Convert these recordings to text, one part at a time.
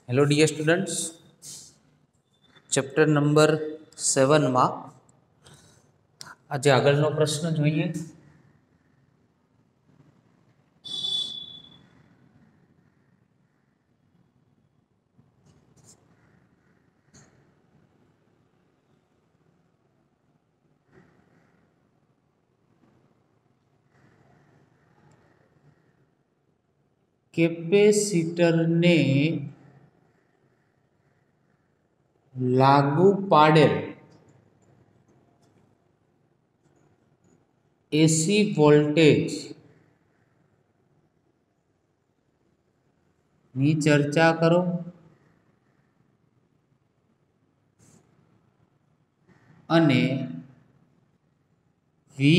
Hello dear students, chapter number 7 में आज आगळनो प्रश्न जोईए। कैपेसिटर ने लागू पाडेल एसी वोल्टेज ની ચર્ચા કરો અને V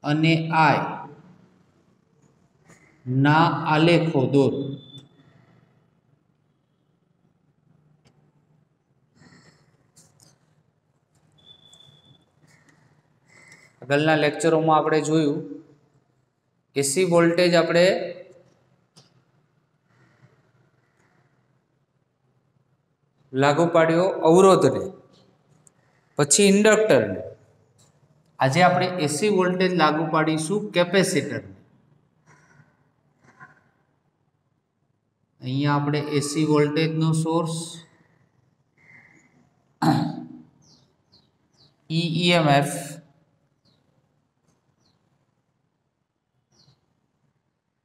અને I ના આલેખો દોરો। આગળના લેક્ચરોમાં આપણે જોયું એસી વોલ્ટેજ આપણે लागू पाड्यो अवरोधने, पछी इंडक्टरने। आज આપણે एसी वोल्टेज लागू पाडीशुं केपेसिटर ने। अहींया આપણે एसी वोल्टेज नो सोर्स EMF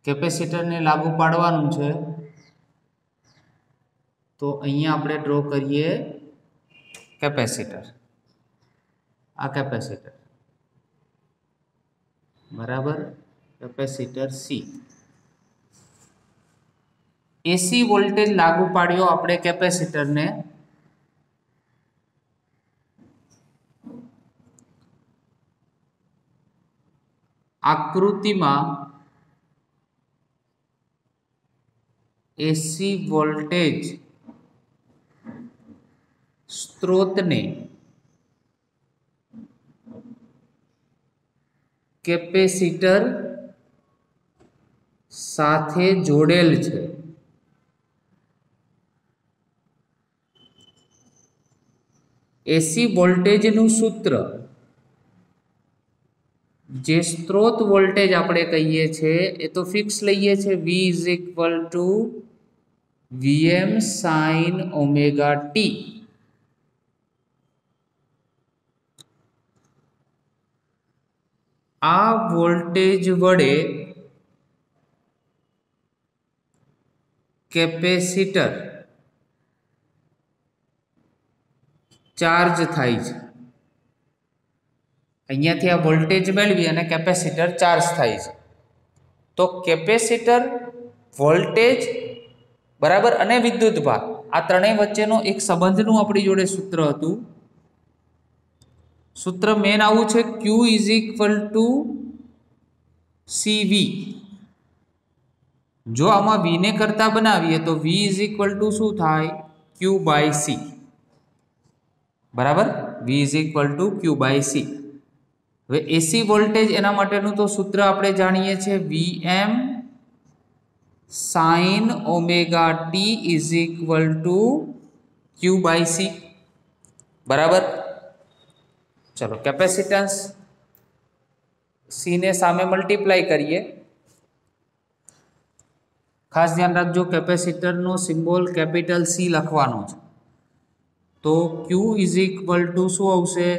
कैपेसिटर ने लागू पाडवानुं छे, तो अहींया आपणे ड्रॉ करीए कैपेसिटर। आ कैपेसिटर बराबर, कैपेसिटर C। एसी वोल्टेज लागू पाड्यो आपणे कैपेसिटर ने, आकृति में एसी वोल्टेज स्त्रोत ने कैपेसिटर साथे जोड़ेल छे। एसी वोल्टेज नु सूत्र जे स्त्रोत वोल्टेज आपणे कहीए छे ए तो फिक्स लईए छे, V = Vm sin omega t। आ वोल्टेज वडे कैपेसिटर चार्ज थाय छे। अहींयाथी आ वोल्टेज मेळवी अने कैपेसिटर चार्ज थाय छे। तो कैपेसिटर वोल्टेज बराबर अने विद्युत भार आ त्रणेय वच्चेनो एक संबंधनुं आपणी जोडे सूत्र हतुं। सूत्र मेन आवुं छे, Q = CV। जो आमां V ने करता बनावीए तो V = शुं थाय? Q/C। बराबर, V = Q/C। हवे एसी वोल्टेज एना माटेनुं तो सूत्र आपणे जाणीए छे, Vm sin omega t = Q/C। बराबर। चलो कैपेसिटेंस C ने सामे मल्टीप्लाय करिए। खास ध्यान रखजो, कैपेसिटर नो सिम्बोल कैपिटल C लखवानो छे। तो Q = शुं आवशे?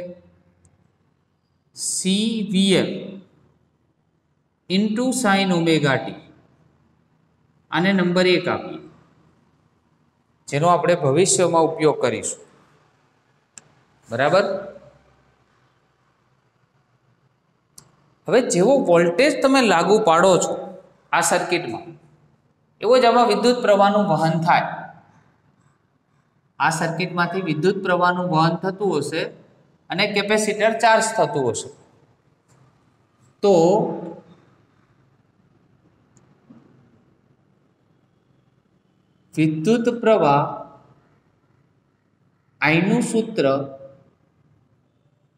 CVm * sin omega t। आने नंबर 1 आपीए, जेनो आपणे भविष्यमां उपयोग करीशुं। बराबर। हवे जेवो वोल्टेज तमे लागू पाडो छो आ सर्किटमां, एवो ज आमां विद्युत प्रवाहनुं वहन थाय। आ सर्किटमांथी विद्युत प्रवाहनुं वहन थतुं हशे अने कैपेसिटर चार्ज थतुं हशे। तो विद्युत प्रवाह I નું सूत्र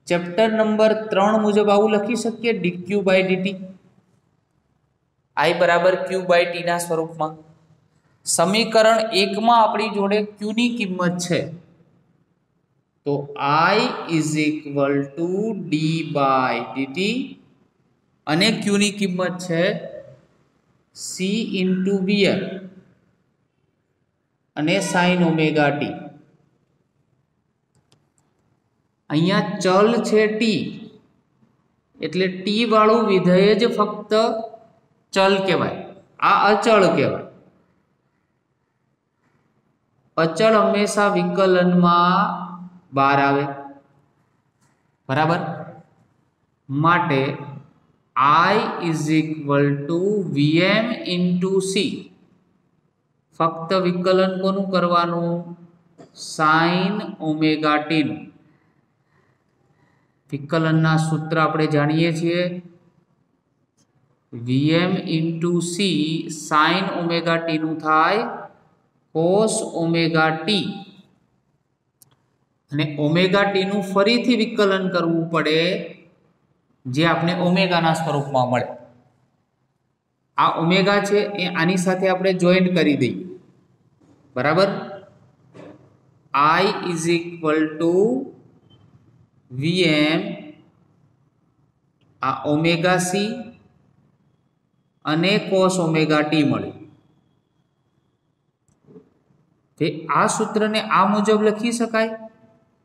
चैप्टर नंबर 3 मुजब आवुं लखी शकीए, dq/dt। I = q/t ना स्वरूप में। समीकरण 1 में अपनी जोड़े Q ની કિંમત છે तो I = d/dt અને Q ની કિંમત છે C × Vm અને sin ωt। અહીંયા ચલ છે t એટલે t વાળું વિધેય જ ફક્ત ચલ કહેવાય, આ અચળ કહેવાય। अचल हमेशा विकलन में बार आवे, बराबर। माटे I = Vm × C फक्त विकलन कोनु करवानु sin ωt नु। विकलन ना सूत्र आपणे जाणीए छीए Vm × C sin ωt नु थाय cos ωt અને ωt નું ફરીથી વિકલન કરવું પડે જે આપણે ઓમેગા ના સ્વરૂપમાં મળે। આ ઓમેગા છે એ આની સાથે આપણે જોઈન્ટ કરી દઈએ, બરાબર। I = Vm આ ઓમેગા C અને cos ωt મળે। आ सूत्र ने आ मुजब लखी शकाय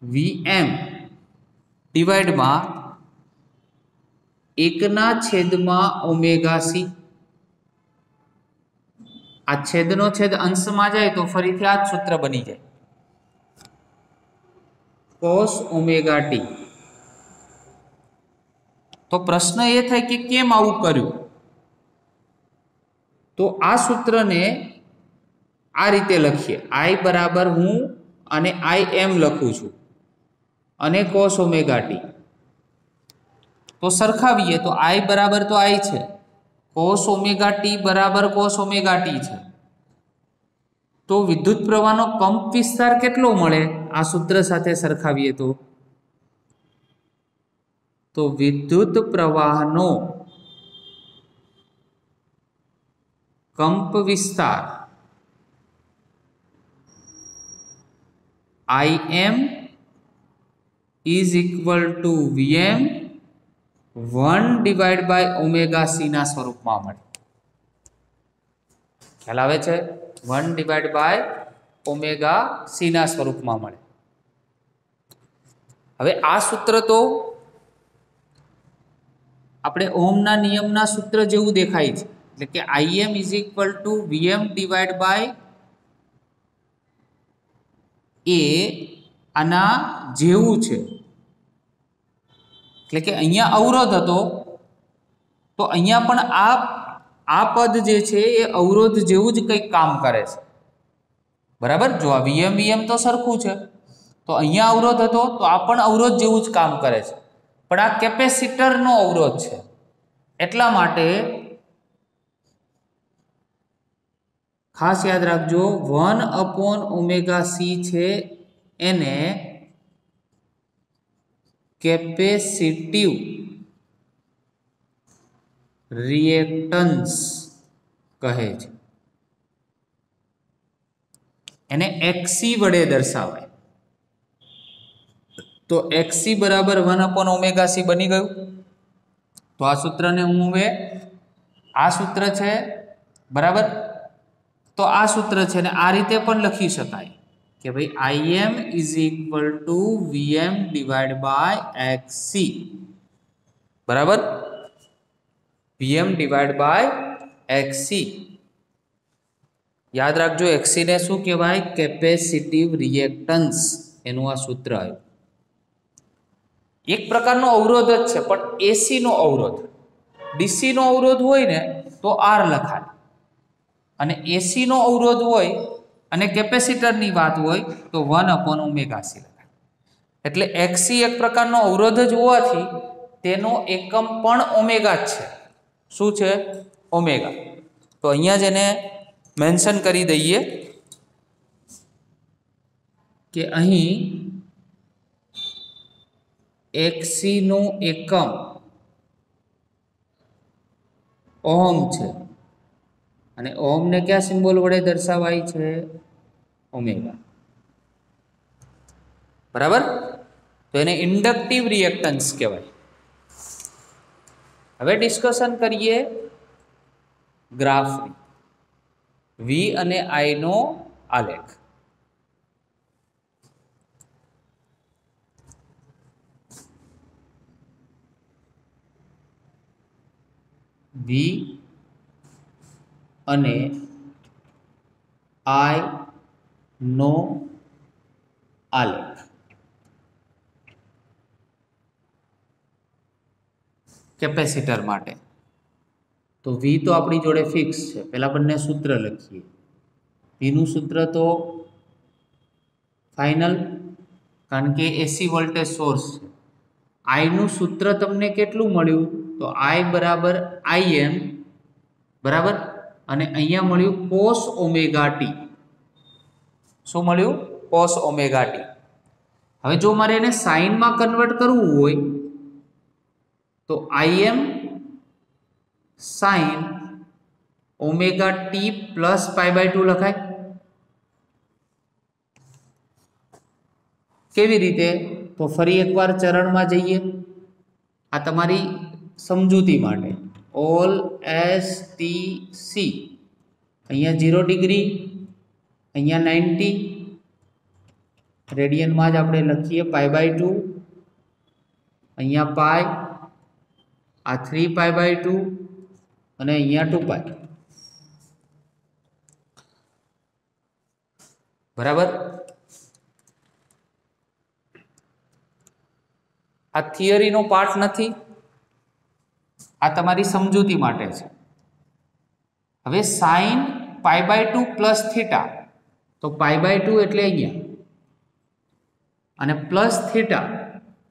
Vm डिवाइड में 1/ωc। आ छेदनो छेद अंश में जाए तो फरीथी आ सूत्र बनी जाए cos ωt। तो प्रश्न ये थाय कि केम आवुं कर्युं, तो आ सूत्र ने आ रीते लखीए I बराबर हूँ अने Im लखूँ छूं अने cos ωt। तो सरखावीए तो I बराबर तो I छे, cos ωt बराबर cos ωt छे। तो विद्युत प्रवाहनो कंप विस्तार केटलो मळे आ सूत्र साथे सरखावीए तो विद्युत प्रवाहनो कंप विस्तार Im = Vm 1/ωc ना स्वरूप में मळे। ख्याल आवे छे 1/ωc ना स्वरूप में मळे। हवे आ सूत्र तो આપણે ઓહમના નિયમના સૂત્ર જેવું દેખાય છે, એટલે કે Im = Vm / A આના જેવું છે। એટલે કે અહીંયા અવરોધ હતો તો અહીંયા પણ આ પદ જે છે એ અવરોધ જેવું જ કંઈક કામ કરે છે, બરાબર। જો આ Vm તો સરખું છે તો અહીંયા અવરોધ હતો તો આ પણ અવરોધ જેવું જ કામ કરે છે, પણ આ કેપેસિટરનો અવરોધ છે એટલા માટે खास याद रखो 1/ωc छे एने कैपेसिटिव रिएक्टन्स कहे छे, एने XC वडे दर्शावाय। तो XC बराबर 1/ωc बनी गयु। तो आ सूत्र ने हूँ हवे आ सूत्र छे, बराबर। तो आ सूत्र छे ने आ रीते पण लखी शकाय कि भाई Im = Vm / XC, बराबर। Vm / XC याद रखो XC ने शू कहेवाय कैपेसिटिव रिएक्टन्स, एनु आ सूत्र आव्युं। एक प्रकारनो अवरोध ज छे पण एसी नो अवरोध, डीसी नो अवरोध होय ने तो R लखाय અને એસી નો અવરોધ હોય અને કેપેસિટરની વાત હોય તો 1/ωc લખાય। એટલે XC એક પ્રકારનો અવરોધ જ હોવાથી તેનો એકમ પણ ઓમેગા જ છે। શું છે? ઓમેગા। તો અહીંયા જ એને મેન્શન કરી દઈએ કે અહીં XC નો એકમ ઓહમ છે અને ઓમ ने क्या सिंबल वडे दर्शावाय छे? ओमेगा। बराबर। तो एने इंडक्टिव रिएक्टन्स कहेवाय। हवे डिस्कशन करिए ग्राफ वी अने आई नो आलेख। वी अने आई नो आलेख कैपेसिटर माटे। तो वी तो अपनी जोड़े फिक्स है, पहला बने सूत्र लखीए। वी नु सूत्र तो फाइनल, कारण के एसी वोल्टेज सोर्स है। आई नु सूत्र तमने केटलू मळ्यु? तो आई बराबर आई एम बराबर, अने अहींया मळ्यु cos ओमेगा टी। शुं मळ्यु? cos omega T. हवे जो मारे एने साइन में कन्वर्ट करवू होय तो I M sine omega T plus पाई/2 लखाय। केवी रीते? तो फरी एक बार चरण में जईए। आ तमारी समजूती माटे ऑल एस टी सी। अहींया 0 डिग्री, अहींया 90 रेडियन में ज आपणे लखीए पाई/2। अहींया पाई, आ 3 पाई/2 અને અહીંયા 2 પાઈ। बराबर। आ थियरी नो पार्ट नहीं, आ तमारी समजूती माटे छे। हवे साइन पाई/2 प्लस थीटा, तो पाई/2 एटले अहींया अने प्लस थीटा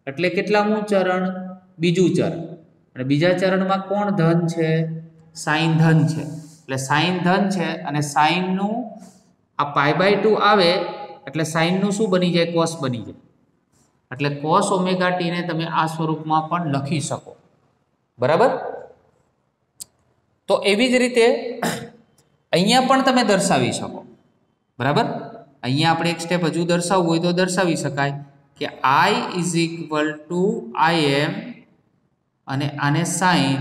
एटले केटलामું चरण? बीजू चरण। अने बीजा चरण में कोण धन छे? साइन धन छे। एटले साइन धन छे अने साइन नु आ पाई/2 आवे एटले साइन नु शुं बनी जाय? cos बनी जाय। एटले cos ओमेगा टी ने तमे आ स्वरूप में पण लखी शको। बराबर। तो एवी ज रीते अहींया पण तमे दर्शावी शको। बराबर। अहींया आपणे एक स्टेप हजू दर्शावવું હોય तो दर्शावी शकाय कि I = IM अने आने साइन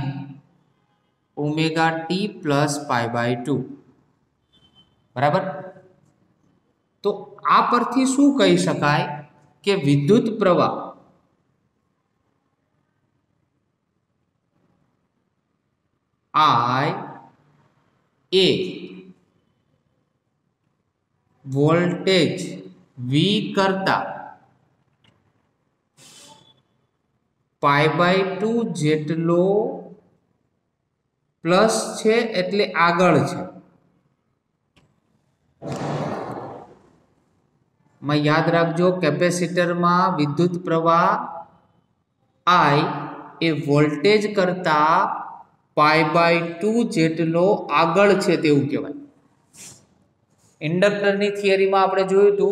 ओमेगा टी प्लस पाई/2। बराबर। तो आ परथी शुं कही शकाय कि विद्युत प्रवाह I ए वोल्टेज V करता पाई/2 जेटलो प्लस छे एटले आगळ छे। में याद राखजो केपेसिटर में विद्युत प्रवाह I ए वोल्टेज करता पाई/2 जेटलो आगळ छे तेवुं कहेवाय। इंडक्टर नी थियरी में आपणे जोयुं हतुं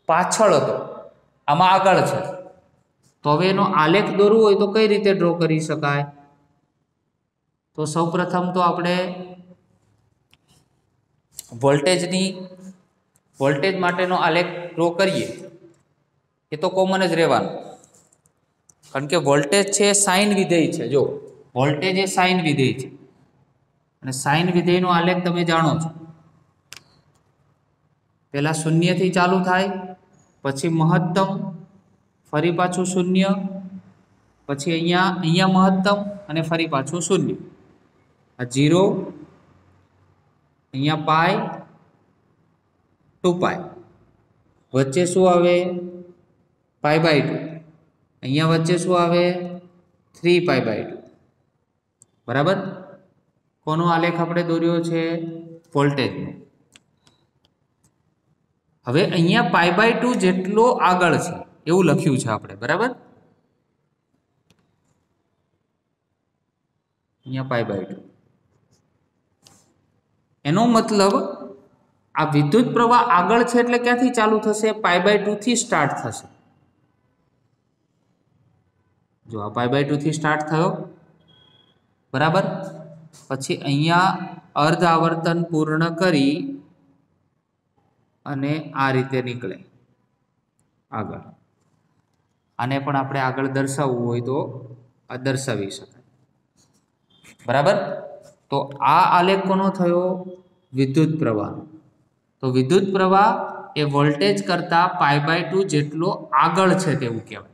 पाछळ हतो, आमां आगळ छे। तो हवे एनो आलेख दोरवो होय तो कई रीते ड्रो करी शकाय? तो सौ प्रथम तो आपणे वोल्टेज माटेनो आलेख ड्रो करिए। ये तो कॉमन ज रहेवानुं, कारण के वोल्टेज छे साइन विधेय छे। जो वोल्टेज ए साइन विधेय छे अने साइन विधेयनो आलेख तमे जाणो छो। पहला शून्य थी चालू थाय, पछी महत्तम, फरी पाछुं शून्य, पछी अहींया महत्तम अने फरी पाछुं शून्य। आ 0, अहींया पाई, 2 पाई, वच्चे शुं आवे? पाई/2। अहींया वच्चे शुं आवे? 3 पाई/2। बराबर। कोनो आलेख आपणे दोर्यो छे? वोल्टेजनो। हवे अहींया पाई/2 जेटलो आगळ छे एवुं लख्युं छे आपणे। बराबर। अहींया पाई/2 एनो मतलब आ विद्युत प्रवाह आगळ छे एटले क्यांथी चालू थशे? पाई/2 थी स्टार्ट थशे। जो आ पाई/2 थी स्टार्ट थयो। बराबर। पछी अहींया अर्ध आवर्तन पूर्ण करी अने आ रीते निकले आगळ। आने पण आपणे आगळ दर्शावવું હોય तो आ दर्शावी शकाय। बराबर। तो आ आलेख कोनो थयो? विद्युत प्रवाह। तो विद्युत प्रवाह ए वोल्टेज करता π/2 जेटलो आगळ छे तेवुं कहेवाय।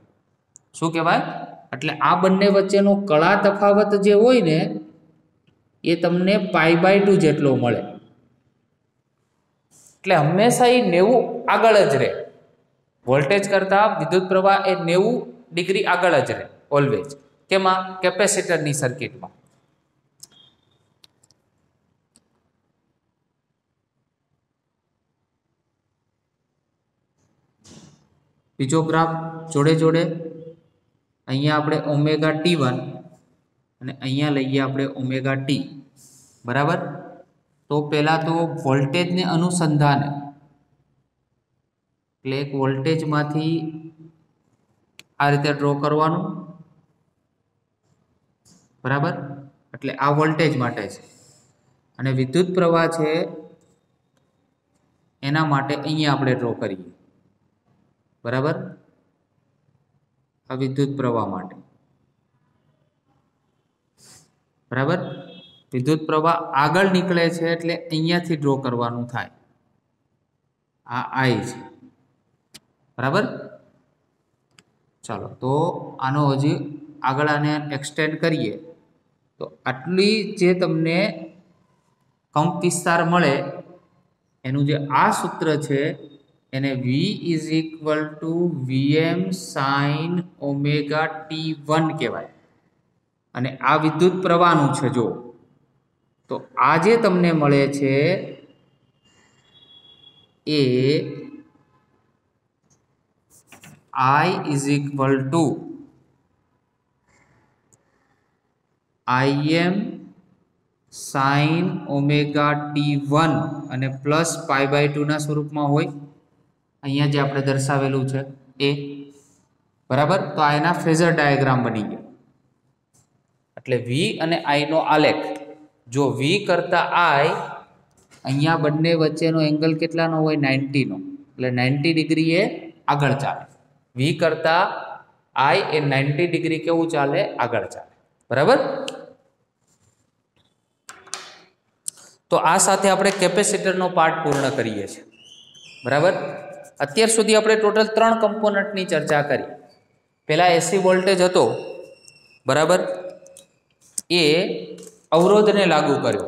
शुं कहेवाय? એટલે આ બંને વચ્ચેનો કળા તફાવત જે હોય ને એ તમને π/2 જેટલો મળે। એટલે હંમેશા એ 90 આગળ જ રહે। વોલ્ટેજ કરતા વિદ્યુત પ્રવાહ એ 90 ડિગ્રી આગળ જ રહે ઓલવેઝ। કેમાં? કેપેસિટરની સર્કિટમાં। બીજો ગ્રાફ જોડે જોડે અહીંયા આપણે ઓમેગા T1 અને અહીંયા લઈએ આપણે ઓમેગા T। બરાબર। તો પહેલા તો વોલ્ટેજને અનુસંધાને એટલે એક વોલ્ટેજમાંથી આ રીતે ડ્રો કરવાનું। બરાબર। એટલે આ વોલ્ટેજ માટે છે અને વિદ્યુત પ્રવાહ છે એના માટે અહીંયા આપણે ડ્રો કરીએ। બરાબર। આ વિદ્યુત પ્રવાહ માટે। બરાબર। વિદ્યુત પ્રવાહ આગળ નીકળે છે એટલે અહીંયાથી ડ્રો કરવાનું થાય। આ I છે। બરાબર। ચાલો તો આનો હજી આગળ આને એક્સટેન્ડ કરીએ તો આટલી જે તમને કંપ વિસ્તાર મળે એનું જે આ સૂત્ર છે એને V = Vm sin omega T1 કહેવાય અને આ વિદ્યુત પ્રવાહનું છે। જો તો આ જે તમને મળે છે એ I = Im sin omega T1 અને પ્લસ π/2 ના સ્વરૂપમાં હોય। અહીંયા જે આપણે દર્શાવેલું છે એ। બરાબર। તો આ એના ફેઝર ડાયાગ્રામ બની ગયા। એટલે V અને I નો આલેખ જો V કરતા I અહીંયા બંને વચ્ચેનો એંગલ કેટલાનો હોય? 90 નો। એટલે 90 ડિગ્રી એ આગળ ચાલે। V કરતા I એ 90 ડિગ્રી કેવું ચાલે? આગળ ચાલે। બરાબર। તો આ સાથે આપણે કેપેસિટરનો પાર્ટ પૂર્ણ કરીએ છીએ। બરાબર। અત્યાર સુધી આપણે ટોટલ 3 કમ્પોનન્ટની ચર્ચા કરી। પહેલા એસી વોલ્ટેજ હતો। બરાબર। એ અવરોધને લાગુ કર્યો।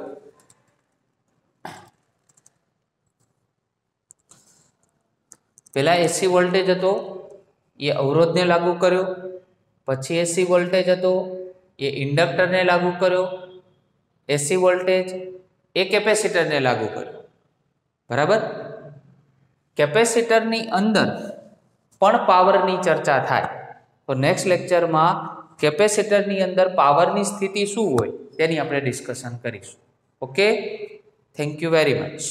પહેલા એસી વોલ્ટેજ હતો એ અવરોધને લાગુ કર્યો। પછી એસી વોલ્ટેજ હતો એ ઇન્ડક્ટરને લાગુ કર્યો। એસી વોલ્ટેજ એ કેપેસિટરને લાગુ કર્યો। બરાબર। કેપેસિટરની અંદર પણ પાવરની ચર્ચા થાય તો નેક્સ્ટ લેક્ચરમાં કેપેસિટરની અંદર પાવરની સ્થિતિ શું હોય તેની આપણે ડિસ્કશન કરીશું। Okay, thank you very much.